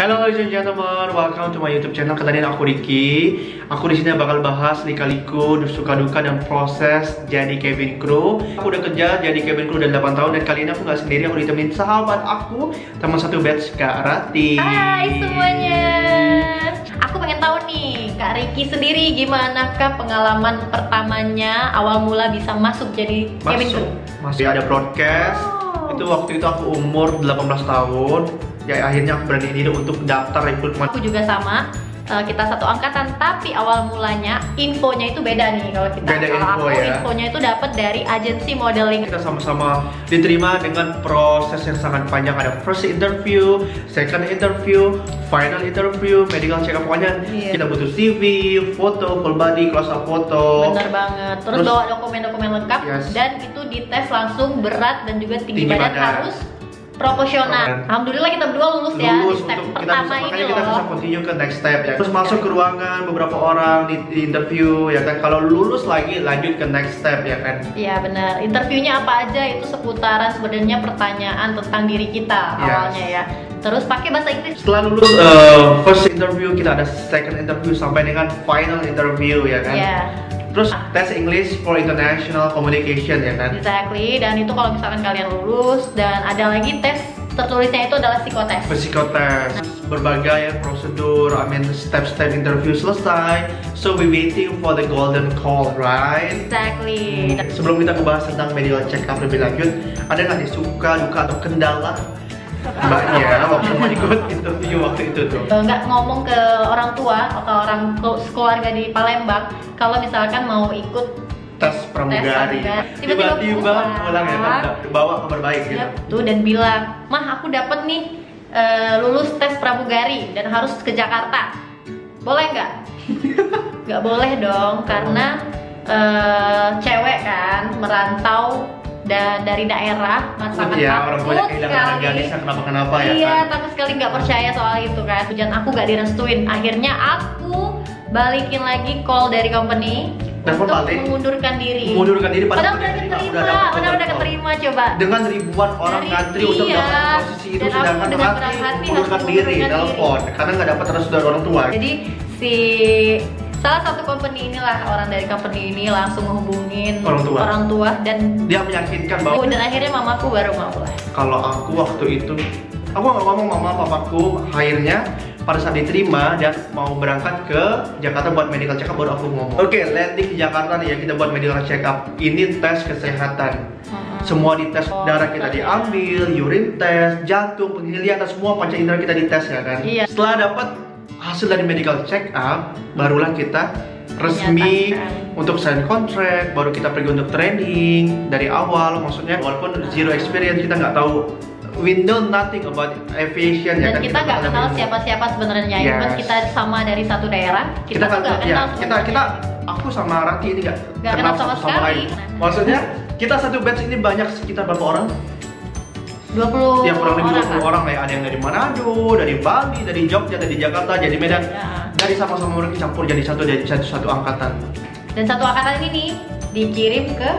Hello ladies and gentlemen, welcome to my YouTube channel. Kenalin aku Ricky. Aku di sini bakal bahas lika-liku, suka duka dan proses jadi cabin crew. Aku udah kerja jadi cabin crew udah 8 tahun dan kali ini aku nggak sendiri, aku ditemenin sahabat aku, teman satu batch Kak Rati. Hai semuanya. Aku pengen tahu nih, Kak Ricky sendiri gimana kah pengalaman pertamanya awal mula bisa masuk jadi cabin crew? Masih ada broadcast. Itu waktu itu aku umur 18 tahun. Ya akhirnya aku berani diri untuk daftar rekrutmen. Aku juga sama, kita satu angkatan, tapi awal mulanya infonya itu beda nih kalau kita. Beda info ya. Infonya itu dapat dari agensi modeling. Kita sama-sama diterima dengan proses yang sangat panjang. Ada first interview, second interview, final interview, medical check up. Pokoknya kita butuh CV, foto, full body, close up foto. Bener banget. Terus bawa dokumen-dokumen lengkap. Dan itu dites langsung berat dan juga tinggi badan harus proporsional. Alhamdulillah kita berdua lulus ya di step pertama ini loh. Kita bisa continue ke next step ya. Terus masuk ke ruangan beberapa orang di interview ya kan. Kalau lulus lagi lanjut ke next step ya kan. Iya benar. Interviewnya apa aja itu seputaran sebenarnya pertanyaan tentang diri kita awalnya ya. Terus pakai bahasa Inggris. Setelah lulus first interview, kita ada second interview sampai dengan final interview ya kan. Iya. Terus tes English for international communication ya kan. Exactly. Dan itu kalau misalkan kalian lulus, dan ada lagi tes tertulisnya itu adalah psikotes. Psikotes. Berbagai prosedur, step-step interview selesai. So we waiting for the golden call, right? Exactly. Sebelum kita bahas tentang medical check up lebih lanjut, ada nggak nih suka, duka atau kendala mbaknya waktu mau ikut interview waktu itu tuh? Nggak ngomong ke orang tua atau orang keluarga di Palembang kalau misalkan mau ikut tes pramugari. Tiba-tiba pulang ya kan, bawa kabar baik gitu. Tuh dan bilang, "Mah, aku dapet nih lulus tes pramugari dan harus ke Jakarta. Boleh nggak?" Nggak boleh dong, karena cewek kan merantau dan dari daerah masyarakat orang banyak kehilangan gadisnya kenapa ya. Iya, takut sekali nggak percaya soal itu kan. Dan aku nggak direstuin. Akhirnya aku balikin lagi call dari company untuk mengundurkan diri. Padahal udah keterima coba. Dengan ribuan orang ngantri untuk dapat posisi itu, sedangkan Rati mengundurkan diri telepon karena nggak dapat restu dari orang tua. Jadi salah satu company inilah, orang dari company ini langsung menghubungin orang tua dan dia meyakinkan bahwa, dan akhirnya mamaku baru mau lah. Kalau aku waktu itu, aku nggak ngomong mama papaku, akhirnya pada saat diterima dan mau berangkat ke Jakarta buat medical check up baru aku ngomong. Oke, landing di Jakarta nih ya, kita buat medical check up. Ini tes kesehatan. Semua dites, darah kita diambil, urine test, jantung, penglihatan, semua panca indera kita dites ya kan. Setelah dapat hasil dari medical check up, barulah kita resmi untuk sign contract, baru kita pergi untuk training dari awal. Maksudnya walaupun zero experience, kita nggak tahu, we know nothing about aviation dan ya kan. Kita nggak kenal siapa-siapa sebenarnya. Even kita sama dari satu daerah, kita tuh nggak kenal. Aku sama Rati ini nggak kenal sama sekali. Maksudnya kita satu batch ini banyak sekitar berapa orang? 20 ya kurang lebih 20 kan? orang ya. Ada yang dari Manado, dari Bali, dari Jogja, dari Jakarta, jadi Medan. Dari sama-sama mereka campur jadi satu angkatan. Dan satu angkatan ini nih dikirim ke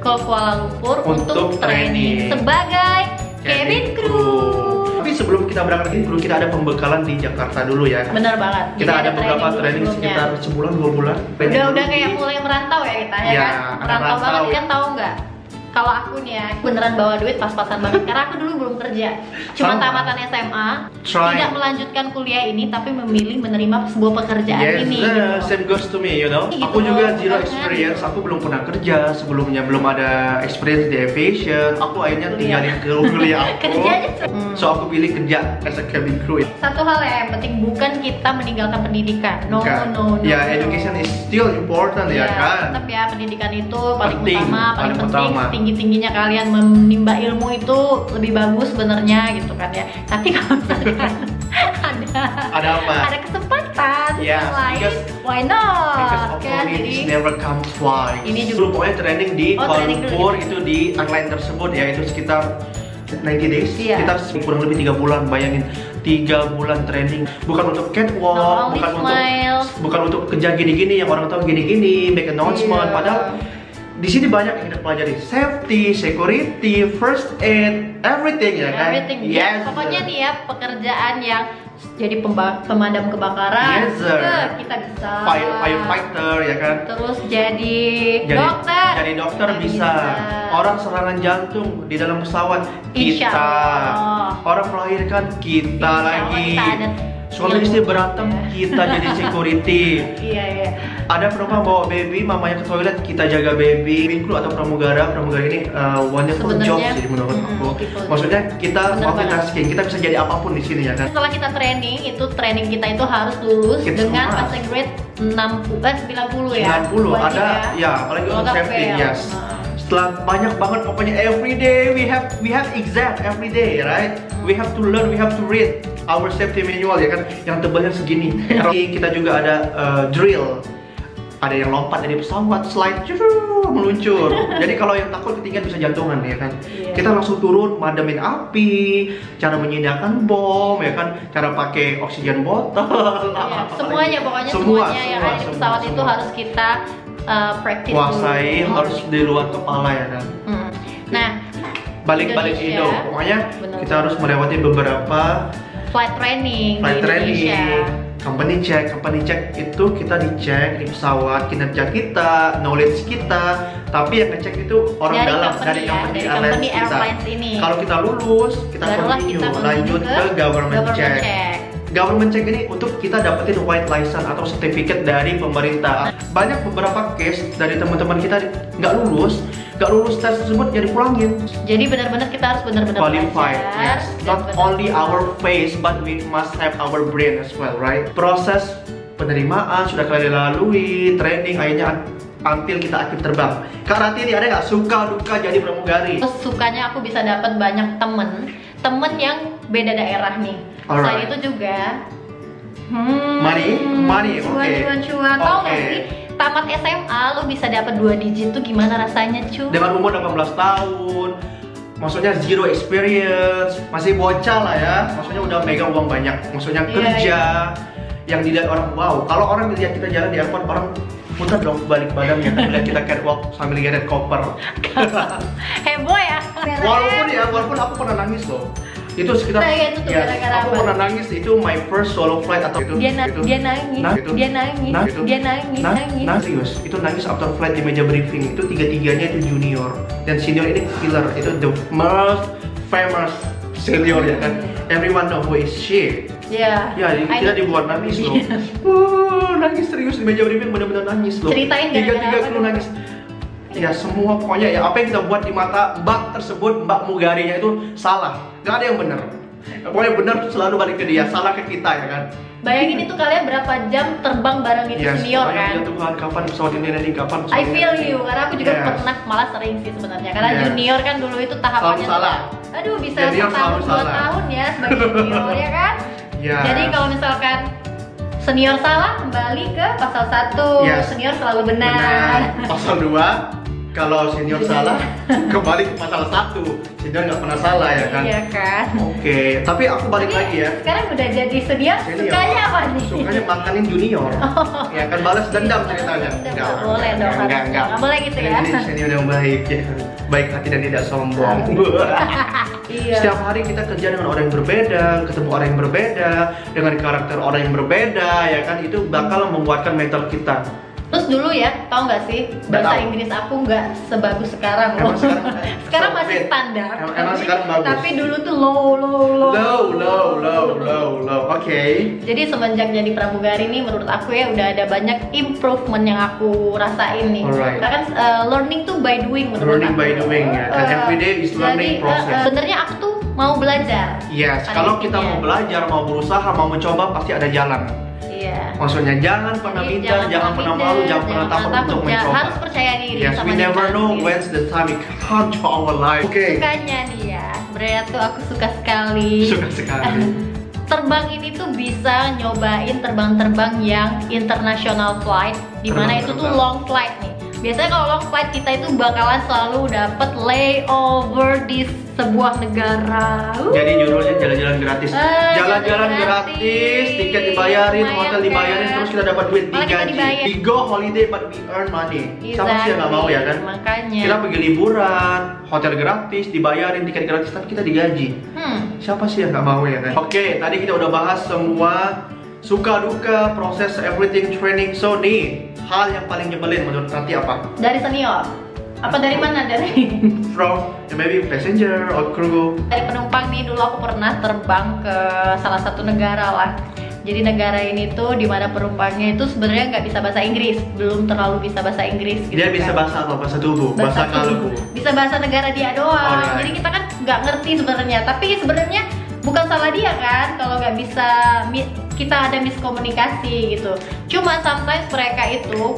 Kuala Lumpur untuk training sebagai cabin crew. Tapi sebelum kita berangkat cabin crew, kita ada pembekalan di Jakarta dulu ya. Bener banget. Kita ada beberapa training sekitar sebulan 2 bulan. Udah kayak mulai merantau ya kita ya kan. Merantau banget kan, tahu nggak? Kalau aku nih ya, beneran bawa duit pas-pasan banget karena aku dulu belum kerja. Cuma tamatan SMA, tidak melanjutkan kuliah ini, tapi memilih menerima sebuah pekerjaan ini. Same goes to me, you know. Aku juga zero experience, aku belum pernah kerja sebelumnya, belum ada experience di aviation. Aku akhirnya tinggalin kuliah aku. So aku pilih kerja as a cabin crew. Satu hal ya yang penting, bukan kita meninggalkan pendidikan. No. Ya, education is still important ya kan. Tetap ya, pendidikan itu paling utama, paling penting. Tinggi-tingginya kalian menimba ilmu itu lebih bagus sebenarnya gitu kan ya. Tapi kalau misalkan ada kesempatan lain, why not? Because opportunities never come twice. Ini juga pokoknya training di Kuala Lumpur itu di airline tersebut ya, itu sekitar 90 days. Kita kurang lebih 3 bulan, bayangin 3 bulan training. Bukan untuk catwalk, bukan untuk kerja gini-gini yang orang tahu gini-gini, make announcement. Padahal di sini banyak yang kita pelajari, safety, security, first aid, everything ya kan? Everything. Pokoknya nih ya, pekerjaan yang jadi pemadam kebakaran, Yes, sir. kita bisa Firefighter ya kan. terus jadi dokter. Jadi dokter bisa. Orang serangan jantung di dalam pesawat Insya kita. Allah. Orang melahirkan kita Insya Allah lagi. kita ada Suami istri ilmu. berantem kita jadi security. Iya. Ada penumpang bawa baby, mamanya ke toilet, kita jaga baby. Winklu atau pramugara ini wonderful job Sebenarnya, sih menurut aku. beautiful. Maksudnya kita Bener multitasking, kita bisa jadi apapun di sini ya kan. Setelah kita training kita itu harus lulus It's dengan smart. passing grade 90 ya. 90 Wajib ada ya, apalagi Kalau untuk nggak safety, fail. yes. Setelah banyak banget pokoknya every day we have exam every day, right? We have to learn, we have to read our safety manual ya kan, yang tebalnya segini. Kita juga ada drill. Ada yang lompat dari pesawat, slide, meluncur. Jadi kalau yang takut ketinggian bisa jantungan ya kan. Iya. Kita langsung turun, madamin api, cara menyediakan bom ya kan, cara pakai oksigen botol. Iya, semuanya pokoknya semuanya yang ada di pesawat itu harus kita practice kuasai, dulu. harus di luar kepala ya kan. Nah, Balik Indonesia, Indo, pokoknya benar. kita harus melewati beberapa flight training flight di Indonesia. training. Company check itu kita dicek di pesawat, kinerja kita, knowledge kita. Tapi yang ngecek itu orang Dari dalam company dari ya, company dari airlines company kita. airlines ini. Kalau kita lulus, kita Barulah continue, kita menuju lanjut ke government check. Government check ini untuk kita dapetin white license atau sertifikat dari pemerintah. Banyak beberapa case dari teman-teman kita nggak lulus tes tersebut jadi pulangin. Jadi benar-benar kita harus benar-benar Qualified, belajar, yes. dan Not benar-benar only our face, but we must have our brain as well, right? Proses penerimaan sudah kalian lalui, training akhirnya until kita aktif terbang. Kak Rati ini ada nggak suka duka jadi pramugari? Terus sukanya aku bisa dapat banyak temen yang beda daerah nih. Selain Alright. itu juga Money, oke. cuan. Tahu nggak Oke. sih? Tamat SMA lo bisa dapat 2 digit tuh gimana rasanya, cu? Dengan umur 18 tahun, maksudnya zero experience, masih bocah lah ya. Maksudnya udah megang uang banyak, maksudnya Iya, kerja. Yang dilihat orang, wow. Kalau orang lihat kita jalan di airport, orang putar dong balik badannya kan lihat kita catwalk sambil lihat koper. Heboh ya. Walaupun aku pernah nangis loh. Itu sekitar Nah, iya, itu tuh yes, gara-gara aku apa? pernah nangis. Itu my first solo flight atau itu Dia itu. nangis, Itu. dia nangis, itu. dia nangis, nangis. Serius, itu nangis after flight di meja briefing. Itu tiga-tiganya itu junior dan senior ini killer. Itu the most famous senior ya kan. Everyone know who is she. Ya. Ya, kita dibuat nangis loh. Nangis serius di meja briefing, benar-benar nangis loh. Ceritain gara-gara Tiga-tiga apa kru tuh? nangis. Ya semua pokoknya ya apa yang kita buat di mata mbak tersebut, mbak mugarinya itu salah. Gak ada yang benar. Pokoknya benar selalu balik ke dia, salah ke kita ya kan. Bayangin itu kalian berapa jam terbang bareng itu senior pokoknya kan? ya Tuhan, kapan pesawat ini nanti, kapan pesawat I ini feel nanti. you, karena aku juga Yes. pernah malah sering sih sebenarnya. Karena Yes. junior kan dulu itu tahapannya Selalu salah. tuh, aduh bisa Junior setahun selalu 2 salah. tahun ya sebagai junior ya kan? Yes. Jadi kalau misalkan senior salah kembali ke pasal 1, Yes. senior selalu benar. Pasal 2, kalau senior salah kembali ke pasal 1. Senior nggak pernah salah ya kan. Iya kan? Oke, tapi aku balik lagi ya. Sekarang udah jadi senior, sukanya apa nih? Sukanya makanin junior. Ya kan balas dendam ceritanya. Nggak boleh dong, Enggak. nggak boleh gitu ya. Ini senior yang baik ya. Baik hati dan tidak sombong. Iya. Setiap hari kita kerja dengan orang yang berbeda, ketemu orang yang berbeda, dengan karakter orang yang berbeda, ya kan itu bakal menguatkan mental kita. Terus dulu ya, tau nggak sih, Nggak bahasa tahu. Inggris aku nggak sebagus sekarang loh. Emang sekarang Sekarang masih solid. standar. Emang sekarang bagus. Tapi dulu tuh low. Low. Oke. Jadi semenjak jadi pramugari nih, menurut aku ya udah ada banyak improvement yang aku rasain nih. Alright. Karena kan learning tuh by doing menurut Learning aku. by doing ya. Kan every day is learning Jadi, process. sebenarnya aku tuh mau belajar. Yes, Pada kalau kita intinya. mau belajar, mau berusaha, mau mencoba pasti ada jalan. Iya. Maksudnya jangan pernah Jadi minder, jangan pernah malu, jangan pernah takut untuk mencoba. Harus percaya diri Yes, sama we diri never know sendiri. when's the time it come to our life. Oke. Sukanya nih ya, sebenarnya tuh aku suka sekali. Suka sekali. Terbang ini tuh bisa nyobain terbang-terbang yang international flight, dimana itu tuh Terbang-terbang. long flight nih. Biasanya kalau long flight kita itu bakalan selalu dapet layover di sebuah negara. Jadi judulnya jalan-jalan gratis. Jalan-jalan jalan gratis, gratis, tiket dibayarin, lumayan hotel dibayarin, kan? terus kita dapat duit Malah kita digaji. dibayar. We go holiday but we earn money. Siapa sih yang nggak mau ya kan? Makanya. Kita pergi liburan, hotel gratis, dibayarin tiket gratis, tapi kita digaji. siapa sih yang nggak mau ya kan? Oke, tadi kita udah bahas semua suka duka proses everything training. So nih, hal yang paling nyebelin menurut Rati apa? Dari senior? Apa dari mana? Dari From maybe passenger or crew? dari penumpang nih. Dulu aku pernah terbang ke salah satu negara lah. Jadi negara ini tuh dimana penumpangnya itu sebenarnya nggak bisa bahasa Inggris, belum terlalu bisa bahasa Inggris. Gitu Dia bisa kan. bahasa apa? Bahasa tubuh, bahasa kalbu. Bisa bahasa negara dia doang. Alright. Jadi kita kan nggak ngerti sebenarnya. Tapi sebenarnya bukan salah dia kan kalau nggak bisa kita ada miskomunikasi gitu. Cuma sometimes mereka itu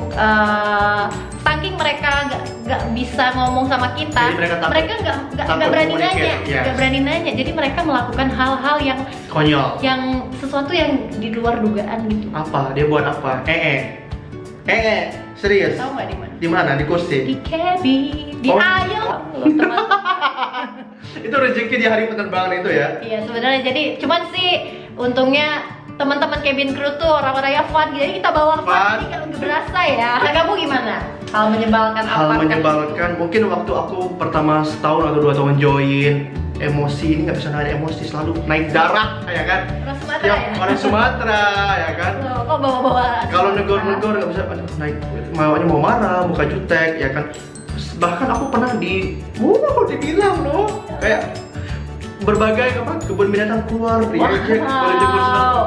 saking mereka nggak bisa ngomong sama kita, Jadi mereka takut- nggak berani nanya, communicate, yes. nggak berani nanya. Jadi mereka melakukan hal-hal Konyol. yang sesuatu yang di luar dugaan gitu. Apa? Dia buat apa? Serius? Tahu nggak di mana? Di mana? Di kursi? Di cabin, di Oh. ayam loh teman. Itu rezeki di hari penerbangan itu ya? Iya sebenarnya jadi cuman sih untungnya teman-teman cabin crew tuh orang-orang yang fun, jadi kita bawa fun, Fun. jadi kalau nggak berasa ya. Nah, kamu gimana? Hal menyebalkan Hal apa? menyebalkan mungkin waktu aku pertama setahun atau 2 tahun join, emosi ini nggak bisa naik emosi, selalu naik darah ya kan? Orang Sumatera Tiap ya? orang Sumatera ya kan? Loh, kok bawa-bawa? Kalau negor-negor nggak bisa, aduh, naik maunya mau marah, muka jutek ya kan? Bahkan aku pernah dibilang loh kayak berbagai kebun binatang keluar diajak boleh jemput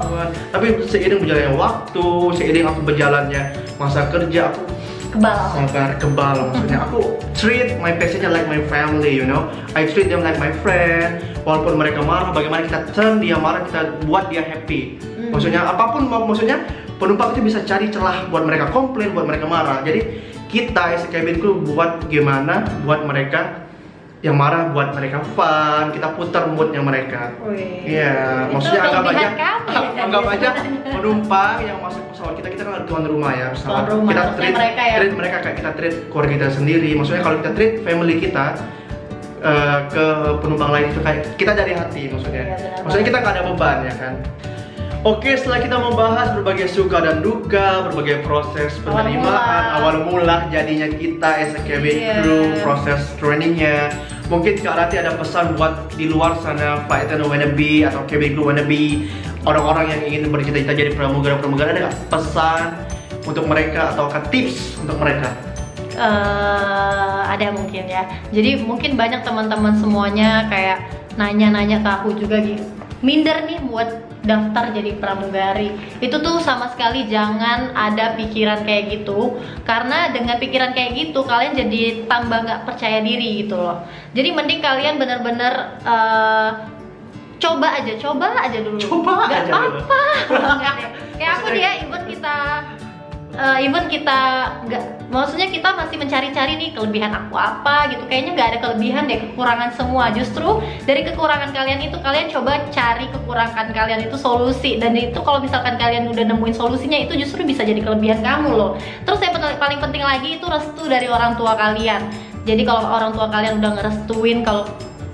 keluar. Tapi seiring berjalannya waktu, seiring aku berjalannya masa kerja, aku Kebal. sabar kebal. Maksudnya aku treat my passenger like my family, you know. I treat them like my friend. Walaupun mereka marah, bagaimana kita turn dia marah, kita buat dia happy. Maksudnya apapun, maksudnya penumpang itu bisa cari celah buat mereka komplain, buat mereka marah. Jadi kita as a cabin crew buat gimana buat mereka yang marah, buat mereka fun, kita putar moodnya mereka. Iya, maksudnya anggap aja, anggap aja penumpang yang masuk pesawat kita kan tuan rumah ya pesawat. Tuan rumah, Kita maksudnya mereka ya. treat mereka kayak kita treat keluarga kita sendiri. Maksudnya kalau kita treat family kita ke penumpang lain itu kayak kita dari hati maksudnya. Iya, benar Maksudnya kita nggak ada beban ya kan. Oke, setelah kita membahas berbagai suka dan duka, berbagai proses penerimaan, awal mula jadinya kita as a cabin crew, proses trainingnya. Mungkin Kak Rati ada pesan buat di luar sana flight attendant wannabe atau cabin crew wannabe, orang-orang yang ingin bercita-cita jadi pramugara-pramugara, ada nggak pesan untuk mereka atau tips untuk mereka? Ada mungkin ya. Jadi mungkin banyak teman-teman semuanya kayak nanya-nanya ke aku juga gitu. Minder nih buat daftar jadi pramugari. Itu tuh sama sekali jangan ada pikiran kayak gitu. Karena dengan pikiran kayak gitu kalian jadi tambah nggak percaya diri gitu loh. Jadi mending kalian bener-bener coba aja dulu. Coba nggak aja apa-apa. Kayak aku dia even kita nggak, maksudnya kita masih mencari-cari nih kelebihan aku apa gitu. Kayaknya nggak ada kelebihan deh, kekurangan semua. Justru dari kekurangan kalian itu kalian coba cari kekurangan kalian itu solusi, dan itu kalau misalkan kalian udah nemuin solusinya itu justru bisa jadi kelebihan kamu loh. Terus yang paling penting lagi itu restu dari orang tua kalian. Jadi kalau orang tua kalian udah ngerestuin kalau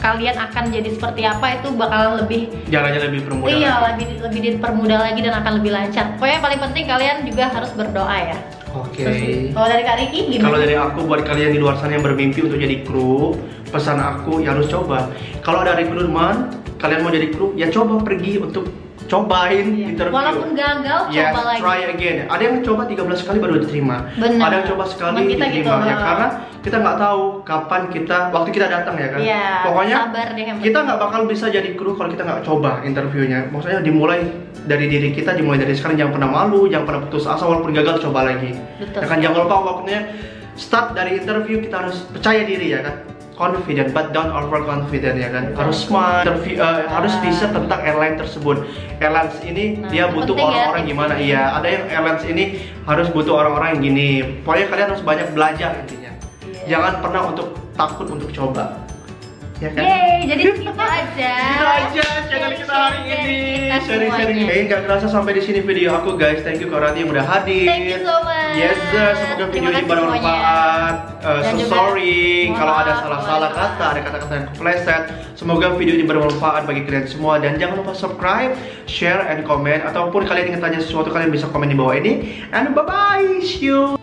kalian akan jadi seperti apa, itu bakalan lebih Jalannya lebih permudah. iya, lebih dipermudah lagi dan akan lebih lancar. Pokoknya yang paling penting kalian juga harus berdoa ya. Oke. Kalau dari Kak Riki gimana? Kalau dari aku buat kalian di luar sana yang bermimpi untuk jadi kru, pesan aku ya harus coba. Kalau ada rekrutmen, kalian mau jadi kru, ya coba pergi untuk cobain interview. Walaupun gagal, Yes, coba lagi. try again. Ada yang coba 13 kali baru diterima. Benar. Ada yang coba sekali Teman kita diterima gitu, ya, karena kita nggak tahu kapan waktu kita datang ya kan. Iya, Pokoknya sabar deh yang kita penting. nggak bakal bisa jadi kru kalau kita nggak coba interviewnya. Maksudnya dimulai dari diri kita, dimulai dari sekarang. Jangan pernah malu, jangan pernah putus asa, walaupun gagal coba lagi. Betul. Ya kan, jangan lupa waktunya start dari interview kita harus percaya diri ya kan. Confident but don't overconfident ya kan. Harus smart, harus bisa tentang airline tersebut. Airlines ini dia butuh penting ya, orang-orang gimana? Iya, ada yang airlines ini harus butuh orang-orang yang gini. Pokoknya kalian harus banyak belajar intinya. Jangan pernah untuk takut untuk coba. Ya kan? Yeay, jadi segitu aja. Gitu aja channel kita hari ini. Sharing-sharing. Nggak kerasa sampai di sini video aku guys. Thank you Kak Rati yang udah hadir. Thank you so much. Yes sir, semoga video ini bermanfaat. Dan So juga sorry mohon kalau ada maaf salah-salah kalau ada kata, ada kata-kata yang kepleset. Semoga video ini bermanfaat bagi kalian semua, dan jangan lupa subscribe, share, and comment. Ataupun kalian ingin tanya sesuatu, kalian bisa komen di bawah ini. And bye bye, see you.